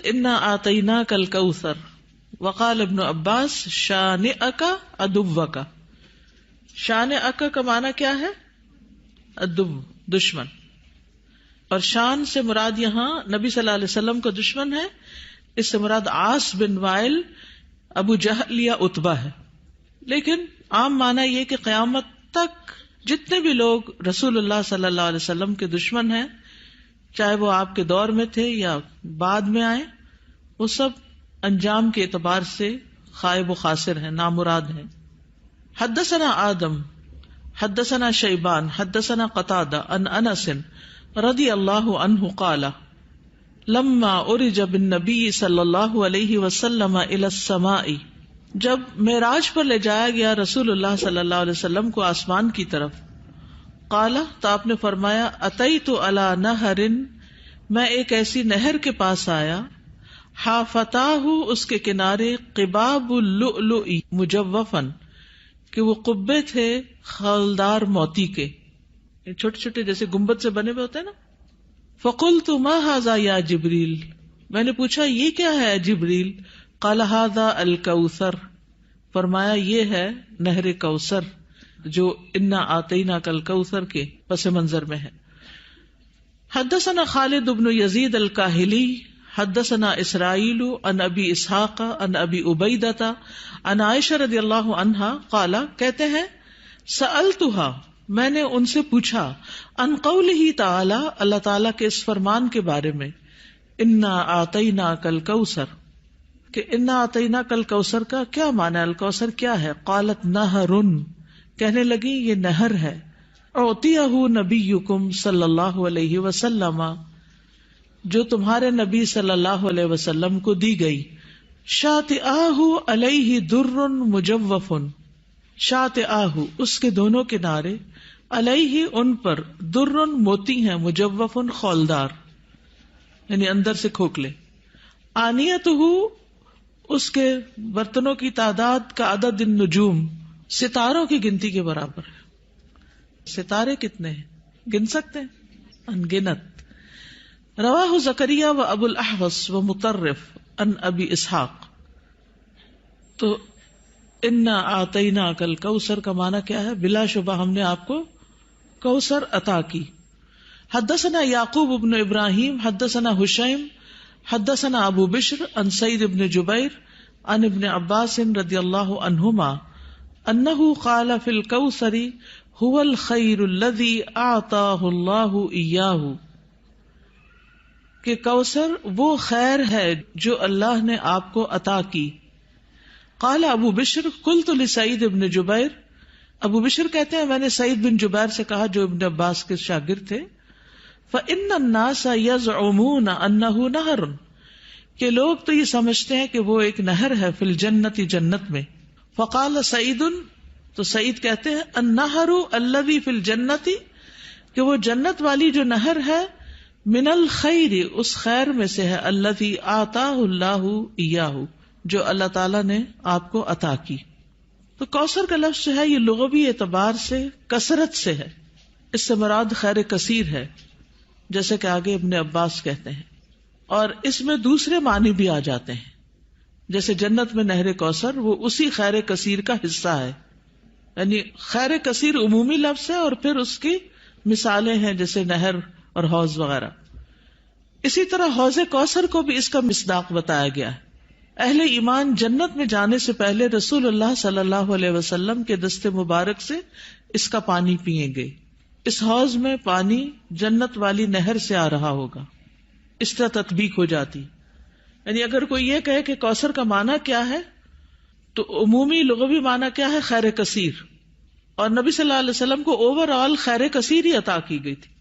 انا آتیناک الکوثر وقال ابن عباس شانئک عدوک. شانئک کا معنی کیا ہے؟ عدو، دشمن. اور شان سے مراد یہاں نبی صلی اللہ علیہ وسلم کا دشمن ہے. اس سے مراد عاص بن وائل، ابو جہل یا عتبہ ہے. لیکن عام معنی یہ کہ قیامت تک جتنے بھی لوگ رسول اللہ صلی اللہ علیہ وسلم کے دشمن ہیں، چاہے وہ آپ کے دور میں تھے یا بعد میں آئے، وہ سب انجام کے اعتبار سے خائب و خاسر ہیں، نامراد ہیں. حدثنا آدم حدثنا شیبان حدثنا قتادہ عن انس رضی اللہ عنہ قال لما عرج بالنبی صلی اللہ علیہ وسلم الی السماء، جب معراج پر لے جایا گیا رسول اللہ صلی اللہ علیہ وسلم کو آسمان کی طرف، قال تو آپ نے فرمایا اتیت علی نہر، میں ایک ایسی نہر کے پاس آیا، حافتاہ اس کے کنارے قباب اللؤلؤ مجوفن، کہ وہ قبے تھے خالدار موتی کے، چھوٹے چھوٹے جیسے گنبد سے بنے ہوئے ہوتے ہیں نا. فقلت ما ھذا یا جبریل، میں نے پوچھا یہ کیا ہے جبریل؟ قال ھذا الکوثر، فرمایا یہ ہے نہر کوثر جو انا آتیناک الکوثر کے پس منظر میں ہے. حدثنا خالد بن یزید الکاہلی حدثنا اسرائیل عن ابی اسحاق عن ابی عبیدہ عن عائشہ رضی اللہ عنہا قال، کہتے ہیں سألتها، میں نے ان سے پوچھا، عن قولہ تعالی، اللہ تعالیٰ کے اس فرمان کے بارے میں، انا آتیناک الکوثر، کہ انا آتیناک الکوثر کا کیا معنی ہے؟ الکوثر کیا ہے؟ قالت نہر، کہنے لگی یہ نہر ہے، اعطیہ نبیکم صلی اللہ علیہ وسلم، جو تمہارے نبی صلی اللہ علیہ وسلم کو دی گئی. شاطئاہ علیہ در مجوف، شاطئاہ اس کے دونوں کنارے، علیہ ان پر، در موتی ہیں، مجوف خولدار یعنی اندر سے کھوکھلے. آنیتہ اس کے برتنوں کی تعداد کا عدد النجوم، ستاروں کی گنتی کے برابر ہے. ستارے کتنے ہیں گن سکتے ہیں؟ انگنت. رواہ زکریا و ابو الاحوص و مطرف عن ابی اسحاق. تو انا آتیناک الکوثر کا معنی کیا ہے؟ بلا شبہ ہم نے آپ کو کوثر عطا کی. حدثنا یعقوب بن ابراہیم حدثنا حشیم حدثنا ابو بشر عن سعید بن جبیر عن ابن عباس رضی اللہ عنہما انہ قال فی الکوثر هو الخیر الذی اعطاہ اللہ ایاہ، کہ کوثر وہ خیر ہے جو اللہ نے آپ کو عطا کی. قال ابو بشر قلت لسعید بن جبیر، ابو بشر کہتے ہیں میں نے سعید بن جبیر سے کہا جو ابن عباس کے شاگرد تھے، فإن الناس يزعمون انه نہر، کہ لوگ تو یہ سمجھتے ہیں کہ وہ ایک نہر ہے، فی الجنت جنت میں. فقال سعید، تو سعید کہتے ہیں النہر الذی فی الجنت، کہ وہ جنت والی جو نہر ہے، من الخیر اس خیر میں سے ہے، الذی آتاہ اللہ ایاہ جو اللہ تعالیٰ نے آپ کو عطا کی. تو کوثر کا لفظ جو ہے یہ لغوی اعتبار سے کثرت سے ہے، اس سے مراد خیر کثیر ہے، جیسے کہ آگے ابن عباس کہتے ہیں. اور اس میں دوسرے معنی بھی آ جاتے ہیں، جیسے جنت میں نہر کوثر وہ اسی خیر کثیر کا حصہ ہے، یعنی خیر کثیر عمومی لفظ ہے اور پھر اس کی مثالیں ہیں جیسے نہر اور حوض وغیرہ. اسی طرح حوض کوثر کو بھی اس کا مصداق بتایا گیا ہے. اہل ایمان جنت میں جانے سے پہلے رسول اللہ صلی اللہ علیہ وسلم کے دست مبارک سے اس کا پانی پیئیں گے. اس حوض میں پانی جنت والی نہر سے آ رہا ہوگا. اس طرح تطبیق ہو جاتی. یعنی اگر کوئی یہ کہے کہ کوثر کا معنی کیا ہے، تو عمومی لغوی معنی کیا ہے؟ خیر کثیر. اور نبی صلی اللہ علیہ وسلم کو اوور آل خیر کثیر ہی عطا کی گئی تھی.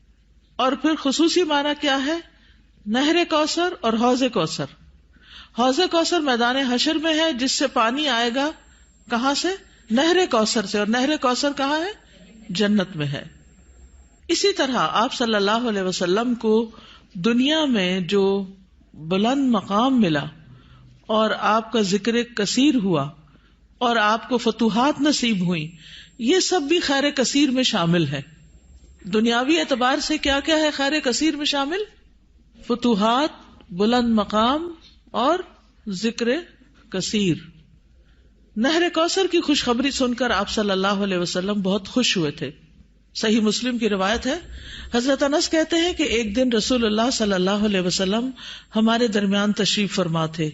اور پھر خصوصی معنی کیا ہے؟ نہر کوثر اور حوض کوثر. حوض کوثر میدان حشر میں ہے، جس سے پانی آئے گا کہاں سے؟ نہر کوثر سے. اور نہر کوثر کہاں ہے؟ جنت میں ہے. اسی طرح آپ صلی اللہ علیہ وسلم کو دنیا میں جو بلند مقام ملا اور آپ کا ذکر کثیر ہوا اور آپ کو فتوحات نصیب ہوئی، یہ سب بھی خیر کثیر میں شامل ہے. دنیاوی اعتبار سے کیا کیا ہے خیر کثیر میں شامل؟ فتوحات، بلند مقام اور ذکر کثیر. نہر کوثر کی خوشخبری سن کر آپ صلی اللہ علیہ وسلم بہت خوش ہوئے تھے. صحیح مسلم کی روایت ہے, حضرت انس کہتے ہیں کہ ایک دن رسول اللہ صلی اللہ علیہ وسلم ہمارے درمیان تشریف فرما تھے.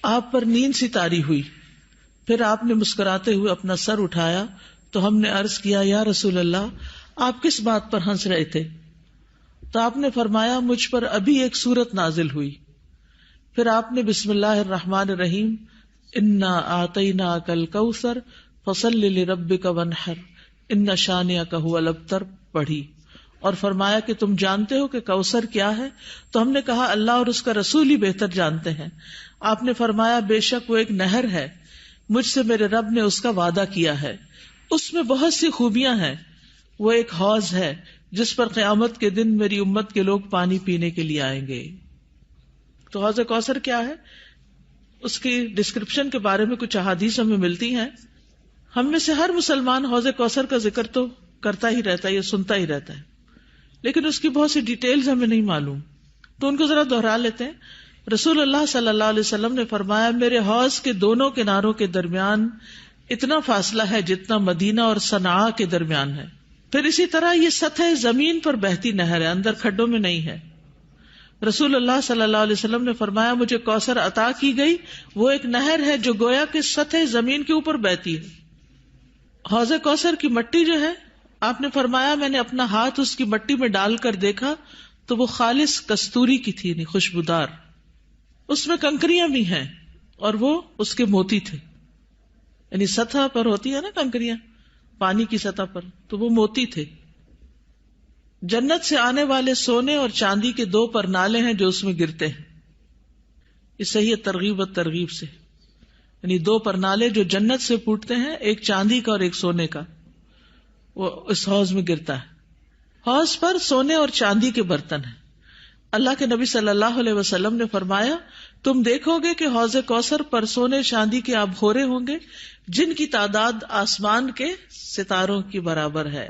آپ پر نیند سی طاری ہوئی, پھر آپ نے مسکراتے ہوئے اپنا سر اٹھایا تو ہم نے عرض کیا, یا رسول اللہ آپ کس بات پر ہنس رہے تھے؟ تو آپ نے فرمایا, مجھ پر ابھی ایک سورت نازل ہوئی. پھر آپ نے بسم اللہ الرحمن الرحیم انا اعطیناک الکوثر فصل لربک وانحر ان شانئک ھو الابتر پڑھی, اور فرمایا کہ تم جانتے ہو کہ کوثر کیا ہے؟ تو ہم نے کہا اللہ اور اس کا رسول ہی بہتر جانتے ہیں. آپ نے فرمایا, بے شک وہ ایک نہر ہے, مجھ سے میرے رب نے اس کا وعدہ کیا ہے, اس میں بہت سی خوبیاں ہیں. وہ ایک حوض ہے جس پر قیامت کے دن میری امت کے لوگ پانی پینے کے لیے آئیں گے. تو حوض کوثر کیا ہے, اس کی ڈسکرپشن کے بارے میں کچھ احادیث ہمیں ملتی ہیں. ہم میں سے ہر مسلمان حوض کوثر کا ذکر تو کرتا ہی رہتا ہے یا سنتا ہی رہتا ہے, لیکن اس کی بہت سی ڈیٹیلز ہمیں نہیں معلوم, تو ان کو ذرا دوہرا لیتے ہیں. رسول اللہ صلی اللہ علیہ وسلم نے فرمایا, میرے حوض کے دونوں کناروں کے درمیان اتنا فاصلہ ہے جتنا مدینہ اور صنعاء کے درمیان ہے. پھر اسی طرح یہ سطح زمین پر بہتی نہر ہے, اندر کھڈوں میں نہیں ہے. رسول اللہ صلی اللہ علیہ وسلم نے فرمایا, مجھے کوثر عطا کی گئی, وہ ایک نہر ہے جو گویا کہ سطح زمین کے اوپر بہتی ہے. حوض کوثر کی مٹی جو ہے, آپ نے فرمایا میں نے اپنا ہاتھ اس کی مٹی میں ڈال کر دیکھا تو وہ خالص کستوری کی تھی, یعنی خوشبودار. اس میں کنکریاں بھی ہیں اور وہ اس کے موتی تھے, یعنی سطح پر ہوتی ہے نا کنکریاں پانی کی سطح پر, تو وہ موتی تھے. جنت سے آنے والے سونے اور چاندی کے 2 پرنالے ہیں جو اس میں گرتے ہیں. اس صحیح ترغیب و ترغیب سے, یعنی 2 پرنالے جو جنت سے پھوٹتے ہیں, ایک چاندی کا اور ایک سونے کا, وہ اس حوض میں گرتا ہے. حوض پر سونے اور چاندی کے برتن ہیں. اللہ کے نبی صلی اللہ علیہ وسلم نے فرمایا, تم دیکھو گے کہ حوض کوثر پر سونے چاندی کے آبخورے ہوں گے جن کی تعداد آسمان کے ستاروں کی برابر ہے,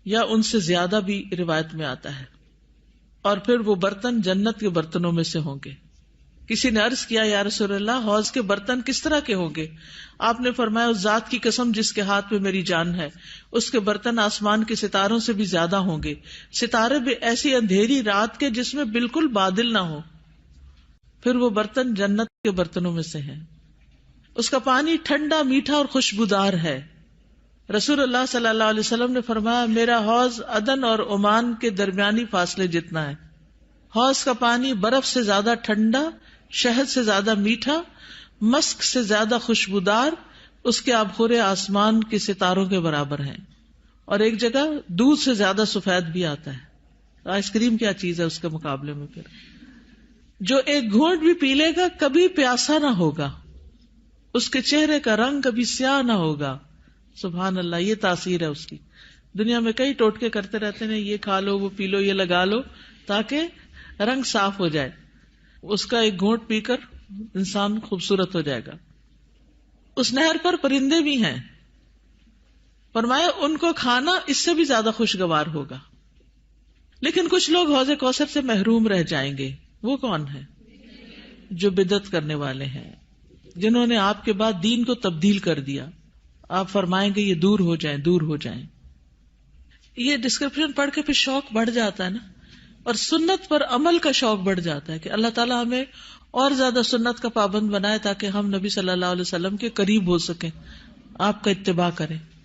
یا ان سے زیادہ بھی روایت میں آتا ہے. اور پھر وہ برتن جنت کے برتنوں میں سے ہوں گے. کسی نے عرض کیا, یا رسول اللہ حوض کے برتن کس طرح کے ہوں گے؟ آپ نے فرمایا, اس ذات کی قسم جس کے ہاتھ میں میری جان ہے, اس کے برتن آسمان کے ستاروں سے بھی زیادہ ہوں گے, ستارے بھی ایسی اندھیری رات کے جس میں بالکل بادل نہ ہو. پھر وہ برتن جنت کے برتنوں میں سے ہیں. اس کا پانی ٹھنڈا, میٹھا اور خوشبودار ہے. رسول اللہ صلی اللہ علیہ وسلم نے فرمایا, میرا حوض عدن اور عمان کے درمیانی فاصلے جتنا ہے. حوض کا پانی برف سے زیادہ ٹھنڈا, شہد سے زیادہ میٹھا, مسک سے زیادہ خوشبودار, اس کے آبخورے آسمان کے ستاروں کے برابر ہیں. اور ایک جگہ دودھ سے زیادہ سفید بھی آتا ہے. آئس کریم کیا چیز ہے اس کے مقابلے میں. پھر جو ایک گھونٹ بھی پی لے گا کبھی پیاسا نہ ہوگا, اس کے چہرے کا رنگ کبھی سیاہ نہ ہوگا. سبحان اللہ, یہ تاثیر ہے اس کی. دنیا میں کئی ٹوٹکے کرتے رہتے ہیں, یہ کھا لو, وہ پی لو, یہ لگا لو تاکہ رنگ صاف ہو جائے. اس کا ایک گھونٹ پی کر انسان خوبصورت ہو جائے گا. اس نہر پر پرندے بھی ہیں. فرمایا ان کو کھانا اس سے بھی زیادہ خوشگوار ہوگا. لیکن کچھ لوگ حوض کوثر سے محروم رہ جائیں گے. وہ کون ہیں؟ جو بدعت کرنے والے ہیں, جنہوں نے آپ کے بعد دین کو تبدیل کر دیا. آپ فرمائیں گے یہ دور ہو جائیں, دور ہو جائیں. یہ ڈسکرپشن پڑھ کے پھر شوق بڑھ جاتا ہے نا, اور سنت پر عمل کا شوق بڑھ جاتا ہے کہ اللہ تعالیٰ ہمیں اور زیادہ سنت کا پابند بنائے تاکہ ہم نبی صلی اللہ علیہ وسلم کے قریب ہو سکیں, آپ کا اتباع کریں.